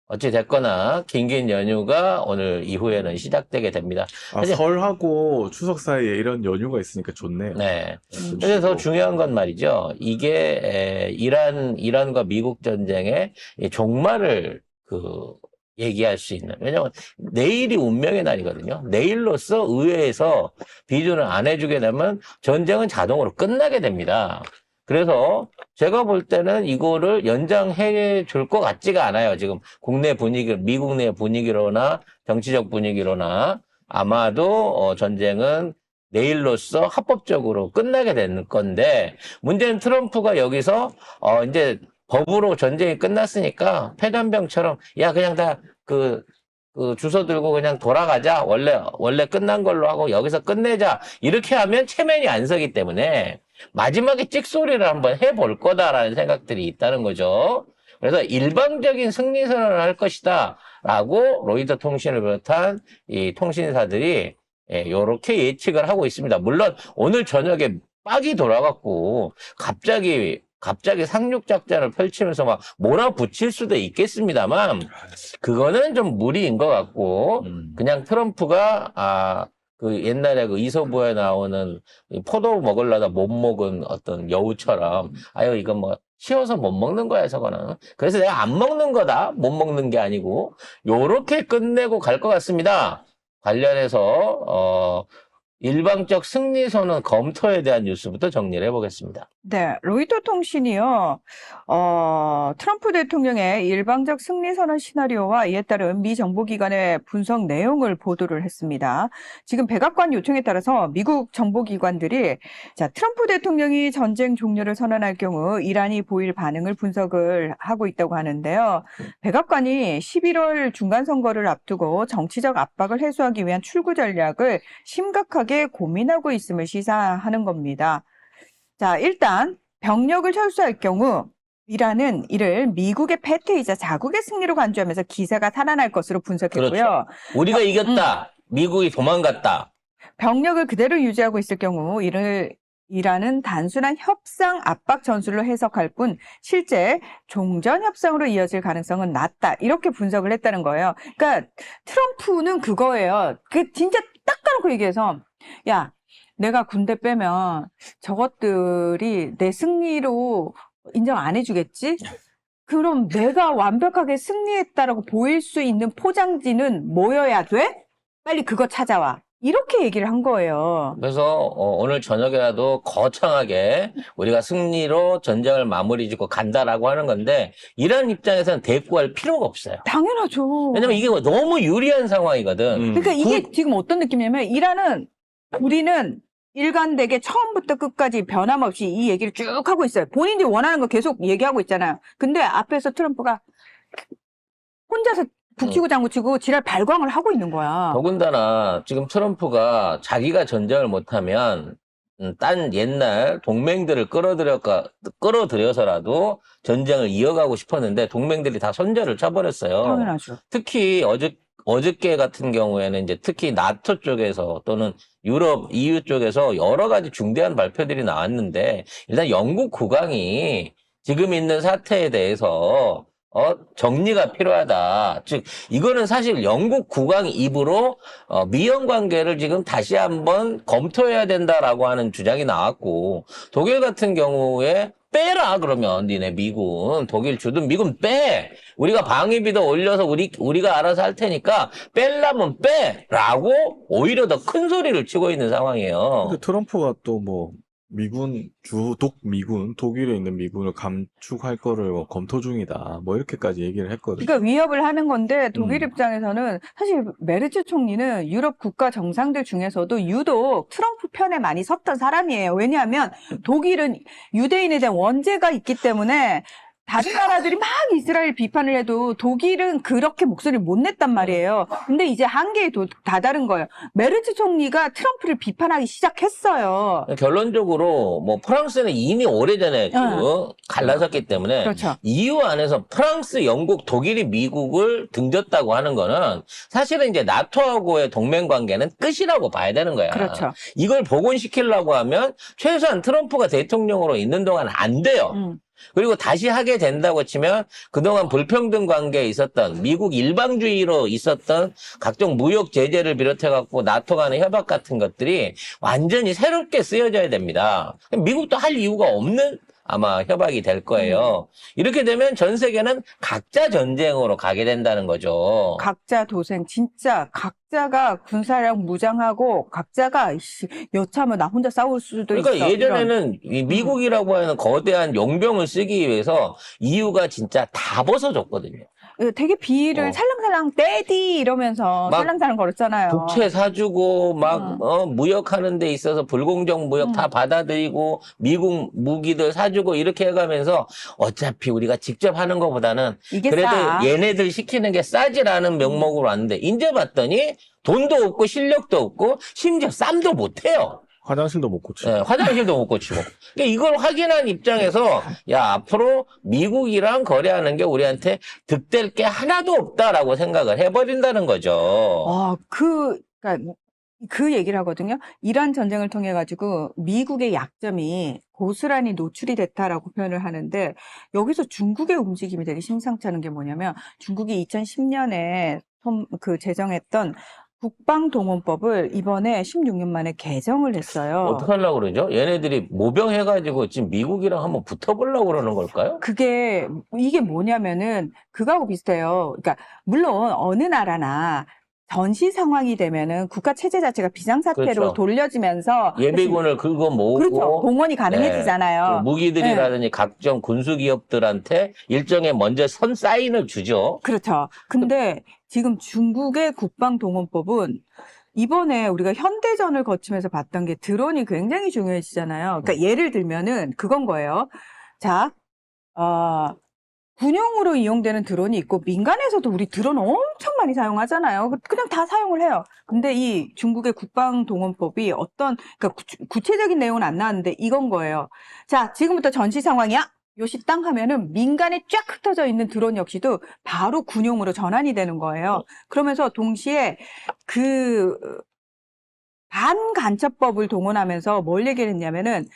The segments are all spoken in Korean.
어찌 됐거나 긴긴 연휴가 오늘 이후에는 시작되게 됩니다. 아, 사실 설하고 추석 사이에 이런 연휴가 있으니까 좋네요. 네. 좀 근데 더 쉬고. 중요한 건 말이죠. 이게 이란과 미국 전쟁의 이 종말을 얘기할 수 있는. 왜냐면 내일이 운명의 날이거든요. 내일로서 의회에서 비준을 안 해주게 되면 전쟁은 자동으로 끝나게 됩니다. 그래서 제가 볼 때는 이거를 연장해 줄 것 같지가 않아요. 지금 국내 분위기, 미국 내 분위기로나 정치적 분위기로나 아마도 전쟁은 내일로서 합법적으로 끝나게 되는 건데, 문제는 트럼프가 여기서 이제 법으로 전쟁이 끝났으니까 폐단병처럼 야 그냥 다 주소 들고 그냥 돌아가자, 원래 끝난 걸로 하고 여기서 끝내자, 이렇게 하면 체면이 안 서기 때문에 마지막에 찍소리를 한번 해볼 거다라는 생각들이 있다는 거죠. 그래서 일방적인 승리 선언을 할 것이다 라고 로이터 통신을 비롯한 이 통신사들이 요렇게 예측을 하고 있습니다. 물론 오늘 저녁에 빡이 돌아갔고 갑자기 상륙작전을 펼치면서 막 몰아붙일 수도 있겠습니다만, 그거는 좀 무리인 것 같고, 그냥 트럼프가 옛날에 이소부에 나오는 포도 먹으려다 못 먹은 어떤 여우처럼, 아유 이건 뭐 쉬어서 못 먹는 거야 저거는, 그래서 내가 안 먹는 거다, 못 먹는 게 아니고, 요렇게 끝내고 갈 것 같습니다. 관련해서 일방적 승리 선언 검토에 대한 뉴스부터 정리를 해보겠습니다. 네, 로이터 통신이요, 트럼프 대통령의 일방적 승리 선언 시나리오와 이에 따른 미 정보기관의 분석 내용을 보도를 했습니다. 지금 백악관 요청에 따라서 미국 정보기관들이 트럼프 대통령이 전쟁 종료를 선언할 경우 이란이 보일 반응을 분석을 하고 있다고 하는데요. 백악관이 11월 중간선거를 앞두고 정치적 압박을 해소하기 위한 출구 전략을 심각하게 고민하고 있음을 시사하는 겁니다. 자, 일단 병력을 철수할 경우 이란은 이를 미국의 패퇴이자 자국의 승리로 간주하면서 기세가 살아날 것으로 분석했고요. 그렇죠. 우리가 이겼다, 미국이 도망갔다. 병력을 그대로 유지하고 있을 경우 이란은 단순한 협상 압박 전술로 해석할 뿐 실제 종전 협상으로 이어질 가능성은 낮다, 이렇게 분석을 했다는 거예요. 그러니까 트럼프는 그거예요. 진짜 딱 까놓고 얘기해서, 야, 내가 군대 빼면 저것들이 내 승리로 인정 안 해주겠지? 그럼 내가 완벽하게 승리했다라고 보일 수 있는 포장지는 뭐여야 돼? 빨리 그거 찾아와. 이렇게 얘기를 한 거예요. 그래서 오늘 저녁에라도 거창하게 우리가 승리로 전쟁을 마무리 짓고 간다라고 하는 건데, 이란 입장에서는 대꾸할 필요가 없어요. 당연하죠. 왜냐면 이게 너무 유리한 상황이거든. 그러니까 이게 지금 어떤 느낌이냐면, 이란은 우리는 일관되게 처음부터 끝까지 변함없이 이 얘기를 쭉 하고 있어요. 본인들이 원하는 거 계속 얘기하고 있잖아요. 근데 앞에서 트럼프가 혼자서 북치고 장구치고 지랄 발광을 하고 있는 거야. 더군다나 지금 트럼프가 자기가 전쟁을 못하면 딴 옛날 동맹들을 끌어들여서라도 전쟁을 이어가고 싶었는데 동맹들이 다 손절을 쳐버렸어요. 당연하죠. 특히 어저께 같은 경우에는 이제 특히 나토 쪽에서 또는 유럽, EU 쪽에서 여러 가지 중대한 발표들이 나왔는데, 일단 영국 국왕이 지금 있는 사태에 대해서 정리가 필요하다. 즉, 이거는 사실 영국 국왕 입으로 미영 관계를 지금 다시 한번 검토해야 된다라고 하는 주장이 나왔고, 독일 같은 경우에 빼라 그러면 니네 미군, 독일 주둔 미군 빼, 우리가 방위비도 올려서 우리가 알아서 할 테니까 빼려면 빼라고 오히려 더 큰 소리를 치고 있는 상황이에요. 근데 트럼프가 또 뭐 미군 독일에 있는 미군을 감축할 거를 뭐 검토 중이다, 뭐 이렇게까지 얘기를 했거든요. 그러니까 위협을 하는 건데, 독일 입장에서는 사실 메르츠 총리는 유럽 국가 정상들 중에서도 유독 트럼프 편에 많이 섰던 사람이에요. 왜냐하면 독일은 유대인에 대한 원죄가 있기 때문에 다른 나라들이 막 이스라엘 비판을 해도 독일은 그렇게 목소리를 못 냈단 말이에요. 근데 이제 한계에 다다른 거예요. 메르츠 총리가 트럼프를 비판하기 시작했어요. 결론적으로 뭐 프랑스는 이미 오래전에 갈라섰기 때문에, 그렇죠. EU 안에서 프랑스, 영국, 독일이 미국을 등졌다고 하는 거는 사실은 이제 나토하고의 동맹 관계는 끝이라고 봐야 되는 거야. 그렇죠. 이걸 복원시키려고 하면 최소한 트럼프가 대통령으로 있는 동안 안 돼요. 그리고 다시 하게 된다고 치면 그동안 불평등 관계에 있었던 미국 일방주의로 있었던 각종 무역 제재를 비롯해갖고 나토 간의 협약 같은 것들이 완전히 새롭게 쓰여져야 됩니다. 미국도 할 이유가 없는 아마 협약이 될 거예요. 이렇게 되면 전 세계는 각자 전쟁으로 가게 된다는 거죠. 각자 도생, 진짜 각자가 군사력 무장하고 각자가 여차하면 나 혼자 싸울 수도 그러니까 있어. 이런. 예전에는 이 미국이라고 하는 거대한 용병을 쓰기 위해서 이유가 진짜 다 벗어줬거든요. 되게 비를 살랑살랑 떼디 이러면서 막 살랑살랑 걸었잖아요. 국채 사주고 막 무역하는 데 있어서 불공정 무역 다 받아들이고 미국 무기들 사주고 이렇게 해가면서 어차피 우리가 직접 하는 것보다는 이게 그래도 싸. 얘네들 시키는 게 싸지라는 명목으로 왔는데 이제 봤더니 돈도 없고 실력도 없고 심지어 쌈도 못해요. 화장실도 못 고치고. 네, 화장실도 못 고치고. 그러니까 이걸 확인한 입장에서 야 앞으로 미국이랑 거래하는 게 우리한테 득될 게 하나도 없다라고 생각을 해버린다는 거죠. 그러니까 그 얘기를 하거든요. 이란 전쟁을 통해 가지고 미국의 약점이 고스란히 노출이 됐다라고 표현을 하는데 여기서 중국의 움직임이 되게 심상치 않은 게 뭐냐면 중국이 2010년에 제정했던 국방동원법을 이번에 16년 만에 개정을 했어요. 어떻게 하려고 그러죠? 얘네들이 모병해가지고 지금 미국이랑 한번 붙어보려고 그러는 걸까요? 이게 뭐냐면은 그거하고 비슷해요. 그러니까 물론 어느 나라나 전시 상황이 되면은 국가 체제 자체가 비상사태로 그렇죠. 돌려지면서 예비군을 긁어 모으고 그렇죠. 동원이 가능해지잖아요. 그 무기들이라든지 각종 군수기업들한테 일정에 먼저 선 사인을 주죠. 그렇죠. 근데 지금 중국의 국방동원법은 이번에 우리가 현대전을 거치면서 봤던 게 드론이 굉장히 중요해지잖아요. 그러니까 예를 들면은 그건 거예요. 자, 군용으로 이용되는 드론이 있고 민간에서도 우리 드론 엄청 많이 사용하잖아요. 그냥 다 사용을 해요. 근데 이 중국의 국방동원법이 그러니까 구체적인 내용은 안 나왔는데 이건 거예요. 자, 지금부터 전시 상황이야. 요시 땅 하면은 민간에 쫙 흩어져 있는 드론 역시도 바로 군용으로 전환이 되는 거예요. 그러면서 동시에 반간첩법을 동원하면서 뭘 얘기를 했냐면은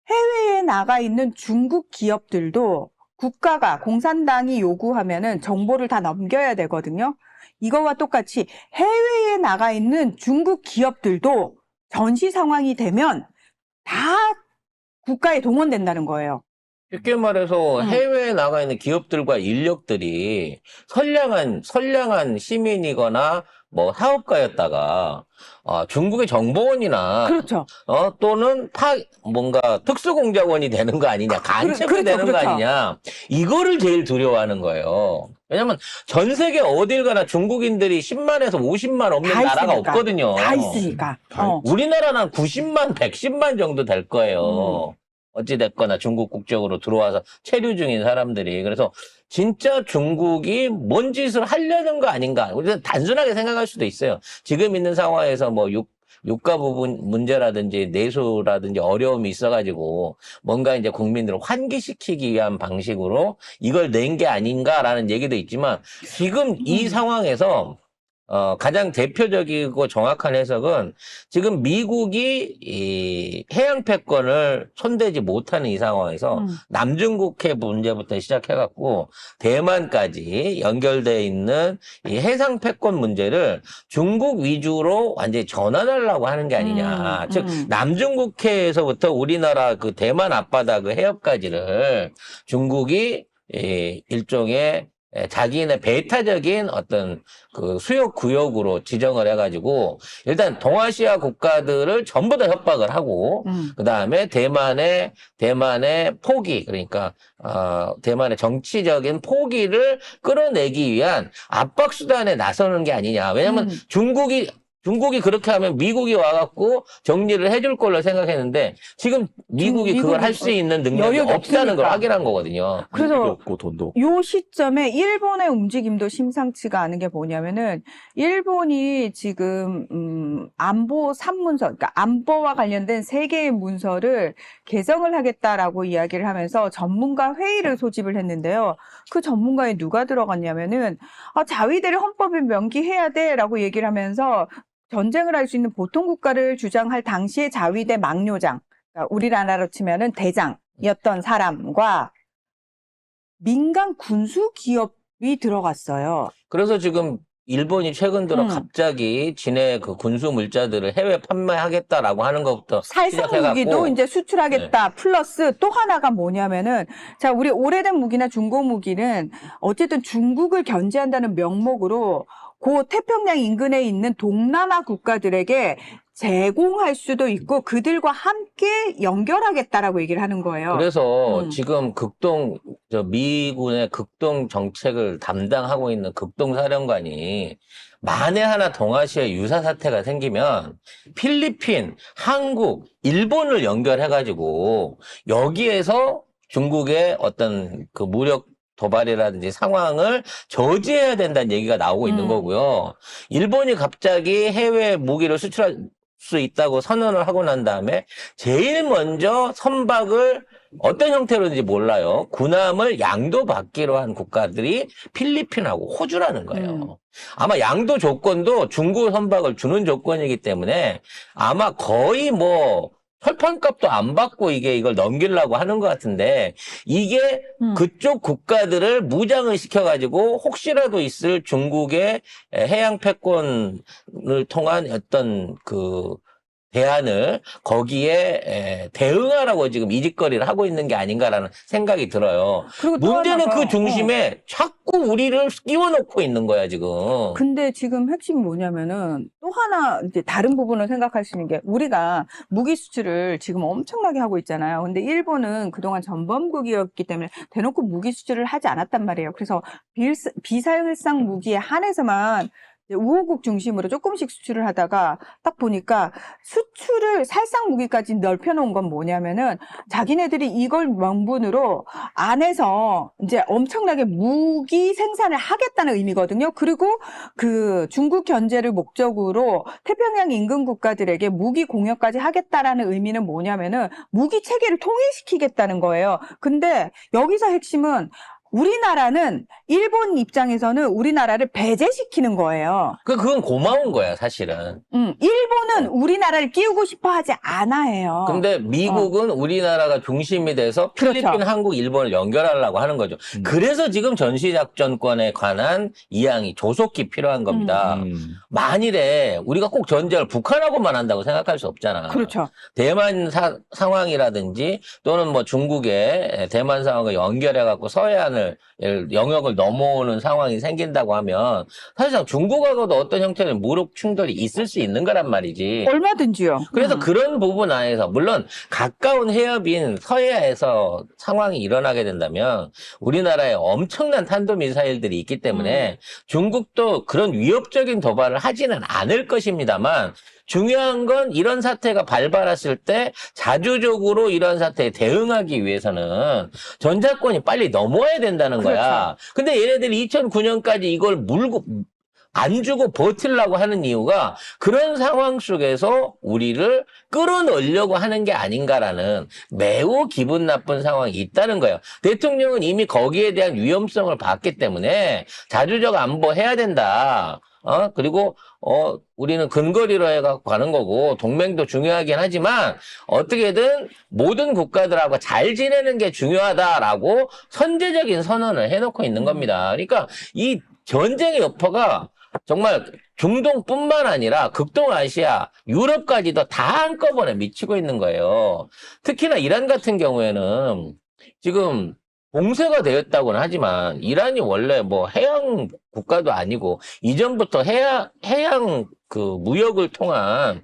해외에 나가 있는 중국 기업들도 국가가 공산당이 요구하면은 정보를 다 넘겨야 되거든요. 이거와 똑같이 해외에 나가 있는 중국 기업들도 전시 상황이 되면 다 국가에 동원된다는 거예요. 쉽게 말해서 해외에 나가 있는 기업들과 인력들이 선량한 시민이거나 뭐 사업가였다가 중국의 정보원이나 그렇죠. 또는 뭔가 특수공작원이 되는 거 아니냐, 간첩이 그렇죠, 되는 거 그렇죠. 아니냐, 이거를 제일 두려워하는 거예요. 왜냐면 전 세계 어딜 가나 중국인들이 10만에서 50만 없는 다 나라가 있으니까. 없거든요. 다 있으니까. 우리나라는 한 90만, 110만 정도 될 거예요. 어찌됐거나 중국 국적으로 들어와서 체류 중인 사람들이. 그래서 진짜 중국이 뭔 짓을 하려는 거 아닌가. 우리는 단순하게 생각할 수도 있어요. 지금 있는 상황에서 뭐 유가 부분 문제라든지 내수라든지 어려움이 있어가지고 뭔가 이제 국민들을 환기시키기 위한 방식으로 이걸 낸 게 아닌가라는 얘기도 있지만 지금 이 상황에서 가장 대표적이고 정확한 해석은 지금 미국이 이 해양 패권을 손대지 못하는 이 상황에서 남중국해 문제부터 시작해갖고 대만까지 연결되어 있는 이 해상 패권 문제를 중국 위주로 완전히 전환하려고 하는 게 아니냐. 즉 남중국해에서부터 우리나라 그 대만 앞바다 그 해협까지를 중국이 일종의 자기네 배타적인 어떤 그 수역 구역으로 지정을 해가지고 일단 동아시아 국가들을 전부 다 협박을 하고 그 다음에 대만의 포기 그러니까 대만의 정치적인 포기를 끌어내기 위한 압박 수단에 나서는 게 아니냐. 왜냐하면 중국이 그렇게 하면 미국이 와갖고 정리를 해줄 걸로 생각했는데 지금 미국이 그걸 할 수 있는 능력이 여유가 없다는 걸 없으니까. 확인한 거거든요. 그래서 없고 돈도. 요 시점에 일본의 움직임도 심상치가 않은 게 뭐냐면은 일본이 지금 안보 3문서, 그러니까 안보와 관련된 3개의 문서를 개정을 하겠다라고 이야기를 하면서 전문가 회의를 소집을 했는데요. 그 전문가에 누가 들어갔냐면은 자위대를 헌법에 명기해야 돼라고 얘기를 하면서 전쟁을 할 수 있는 보통 국가를 주장할 당시의 자위대 막료장, 그러니까 우리나라로 치면은 대장이었던 사람과 민간 군수 기업이 들어갔어요. 그래서 지금 일본이 최근 들어 음. 갑자기 진해 그 군수 물자들을 해외 판매하겠다라고 하는 것부터 살상 시작해갖고 무기도 이제 수출하겠다. 네. 플러스 또 하나가 뭐냐면은, 자, 우리 오래된 무기나 중고 무기는 어쨌든 중국을 견제한다는 명목으로 그 태평양 인근에 있는 동남아 국가들에게 제공할 수도 있고 그들과 함께 연결하겠다라고 얘기를 하는 거예요. 그래서 지금 미군의 극동 정책을 담당하고 있는 극동사령관이 만에 하나 동아시아 유사 사태가 생기면 필리핀, 한국, 일본을 연결해가지고 여기에서 중국의 어떤 그 무력 도발이라든지 상황을 저지해야 된다는 얘기가 나오고 있는 거고요. 일본이 갑자기 해외 무기를 수출할 수 있다고 선언을 하고 난 다음에 제일 먼저 선박을 어떤 형태로든지 몰라요. 군함을 양도받기로 한 국가들이 필리핀하고 호주라는 거예요. 아마 양도 조건도 중국 선박을 주는 조건이기 때문에 아마 거의 뭐 철판값도 안 받고 이걸 넘기려고 하는 것 같은데 이게 그쪽 국가들을 무장을 시켜가지고 혹시라도 있을 중국의 해양 패권을 통한 어떤 그 대안을 거기에 대응하라고 지금 이짓거리를 하고 있는 게 아닌가라는 생각이 들어요. 그리고 또 문제는 하나가, 그 중심에 자꾸 우리를 끼워넣고 있는 거야, 지금. 근데 지금 핵심이 뭐냐면은 또 하나 이제 다른 부분을 생각할 수 있는 게 우리가 무기 수출을 지금 엄청나게 하고 있잖아요. 근데 일본은 그동안 전범국이었기 때문에 대놓고 무기 수출을 하지 않았단 말이에요. 그래서 비사일상 무기에 한해서만 우호국 중심으로 조금씩 수출을 하다가 딱 보니까 수출을 살상 무기까지 넓혀놓은 건 뭐냐면은 자기네들이 이걸 명분으로 안에서 이제 엄청나게 무기 생산을 하겠다는 의미거든요. 그리고 그 중국 견제를 목적으로 태평양 인근 국가들에게 무기 공여까지 하겠다라는 의미는 뭐냐면은 무기 체계를 통일시키겠다는 거예요. 근데 여기서 핵심은 우리나라는 일본 입장에서는 우리나라를 배제시키는 거예요. 그건 고마운 거야, 사실은. 일본은 우리나라를 끼우고 싶어 하지 않아 해요. 근데 미국은 우리나라가 중심이 돼서 필리핀, 그렇죠. 한국, 일본을 연결하려고 하는 거죠. 그래서 지금 전시작전권에 관한 이양이 조속히 필요한 겁니다. 만일에 우리가 꼭 전쟁을 북한하고만 한다고 생각할 수 없잖아. 그렇죠. 대만 상황이라든지 또는 뭐 중국의 대만 상황을 연결해갖고 서해안을 영역을 넘어오는 상황이 생긴다고 하면 사실상 중국하고도 어떤 형태의 무력 충돌이 있을 수 있는 거란 말이지. 얼마든지요. 그래서 그런 부분 안에서 물론 가까운 해협인 서해에서 상황이 일어나게 된다면 우리나라에 엄청난 탄도미사일들이 있기 때문에 중국도 그런 위협적인 도발을 하지는 않을 것입니다만 중요한 건 이런 사태가 발발했을 때 자주적으로 이런 사태에 대응하기 위해서는 전자권이 빨리 넘어야 된다는 거야. 근데 얘네들이 2009년까지 이걸 물고 안 주고 버틸라고 하는 이유가 그런 상황 속에서 우리를 끌어넣으려고 하는 게 아닌가라는 매우 기분 나쁜 상황이 있다는 거예요. 대통령은 이미 거기에 대한 위험성을 봤기 때문에 자주적 안보해야 된다. 그리고 우리는 근거리로 해갖고 가는 거고 동맹도 중요하긴 하지만 어떻게든 모든 국가들하고 잘 지내는 게 중요하다라고 선제적인 선언을 해놓고 있는 겁니다. 그러니까 이 전쟁의 여파가 정말 중동뿐만 아니라 극동아시아, 유럽까지도 다 한꺼번에 미치고 있는 거예요. 특히나 이란 같은 경우에는 지금 봉쇄가 되었다고는 하지만 이란이 원래 뭐 해양 국가도 아니고 이전부터 해양 그 무역을 통한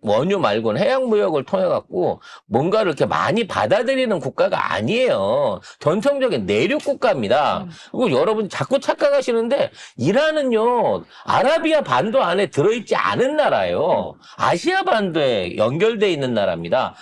원유 말고는 해양 무역을 통해 갖고 뭔가를 이렇게 많이 받아들이는 국가가 아니에요. 전통적인 내륙 국가입니다. 그리고 여러분 자꾸 착각하시는데 이란은요 아라비아 반도 안에 들어있지 않은 나라예요. 아시아 반도에 연결돼 있는 나라입니다.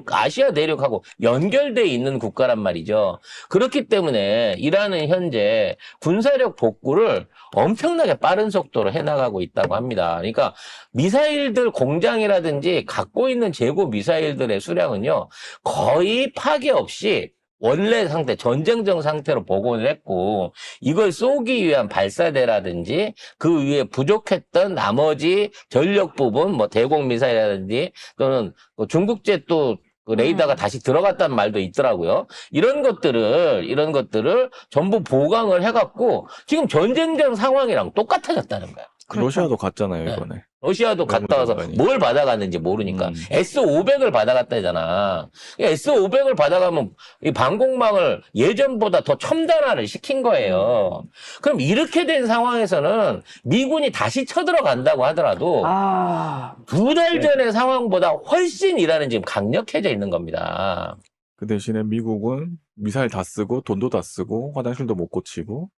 아시아 대륙하고 연결돼 있는 국가란 말이죠. 그렇기 때문에 이란은 현재 군사력 복구를 엄청나게 빠른 속도로 해나가고 있다고 합니다. 그러니까 미사일들 공장이라든지 갖고 있는 재고 미사일들의 수량은요 거의 파괴 없이 원래 상태, 전쟁적 상태로 복원을 했고 이걸 쏘기 위한 발사대라든지 그 위에 부족했던 나머지 전력 부분, 뭐 대공 미사일이라든지 또는 중국제 또 그 레이더가 다시 들어갔다는 말도 있더라고요. 이런 것들을 전부 보강을 해갖고 지금 전쟁장 상황이랑 똑같아졌다는 거야. 그렇죠. 러시아도 갔잖아요, 네. 이번에. 러시아도 갔다 와서 외무장관이. 뭘 받아갔는지 모르니까 S-500을 받아갔다잖아. S-500을 받아가면 이 방공망을 예전보다 더 첨단화를 시킨 거예요. 그럼 이렇게 된 상황에서는 미군이 다시 쳐들어간다고 하더라도 아, 2달 전의 상황보다 훨씬 이란은 지금 강력해져 있는 겁니다. 그 대신에 미국은 미사일 다 쓰고 돈도 다 쓰고 화장실도 못 고치고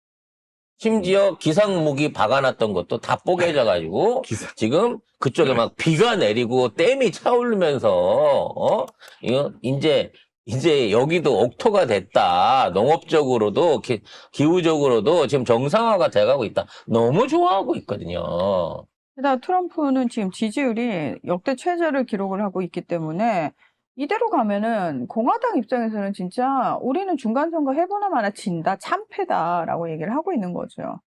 심지어 기상무기 박아놨던 것도 다 뽀개져가지고 기사 지금 그쪽에 막 비가 내리고 댐이 차오르면서 이거 이제 여기도 옥토가 됐다. 농업적으로도 기후적으로도 지금 정상화가 돼가고 있다. 너무 좋아하고 있거든요. 게다가 트럼프는 지금 지지율이 역대 최저를 기록을 하고 있기 때문에 이대로 가면은 공화당 입장에서는 진짜 우리는 중간선거 해보나 마나 진다, 참패다라고 얘기를 하고 있는 거죠.